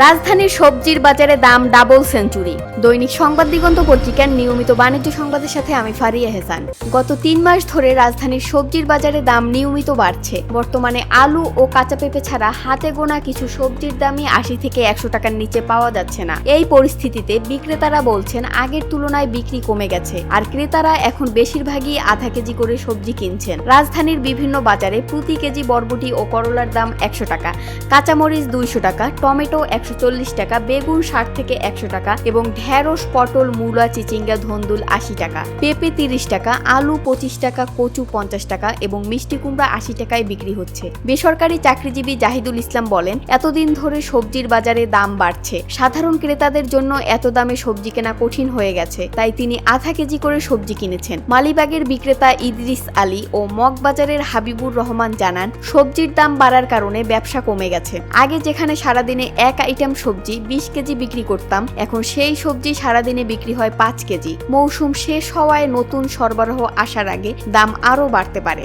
রাজধানীর সবজির বাজারে দাম ডাবল সেঞ্চুরি। দৈনিক সংবাদ দিগন্ত পত্রিকার নিয়মিত বাণিজ্য সংবাদের সাথে আমি ফারিয়া হেসান। গত ৩ মাস ধরে রাজধানীর সবজির বাজারে দাম নিয়মিত বাড়ছে। বর্তমানে আলু ও কাঁচা পেঁপে ছাড়া হাতে গোনা কিছু সবজির দামই ৮০ থেকে ১০০ টাকার নিচে পাওয়া যাচ্ছে না। এই পরিস্থিতিতে বিক্রেতারা বলছেন আগের তুলনায় বিক্রি কমে গেছে, আর ক্রেতারা এখন বেশিরভাগই আধা কেজি করে সবজি কিনছেন। রাজধানীর বিভিন্ন বাজারে প্রতি কেজি বরবটি ও করলার দাম ১০০ টাকা, কাঁচামরিচ ২০০ টাকা, টমেটো ১৪০ টাকা, বেগুন ৬০ থেকে ১০০ টাকা এবং ঢেঁড়স, পটল, মূলা, চিচিঙ্গা, ধন্দুল ৮০ টাকা, পেঁপে ৩০ টাকা, আলু ২৫ টাকা, কচু ৫০ টাকা এবং মিষ্টি কুমড়া ৮০ টাকায় বিক্রি হচ্ছে। বেসরকারি চাকরিজীবী জাহিদুল ইসলাম বলেন, এতদিন ধরে সবজির বাজারে দাম বাড়ছে, সাধারণ ক্রেতাদের জন্য এত দামে সবজি কেনা কঠিন হয়ে গেছে, তাই তিনি আধা কেজি করে সবজি কিনেছেন। মালিবাগের বিক্রেতা ইদ্রিস আলী ও মগবাজারের হাবিবুর রহমান জানান, সবজির দাম বাড়ার কারণে ব্যবসা কমে গেছে। আগে যেখানে সারাদিনে এক আইটেম সবজি ২০ কেজি বিক্রি করতাম, এখন সেই সবজি সারাদিনে বিক্রি হয় ৫ কেজি। মৌসুম শেষ হওয়ায় নতুন সরবরাহ আসার আগে দাম আরও বাড়তে পারে।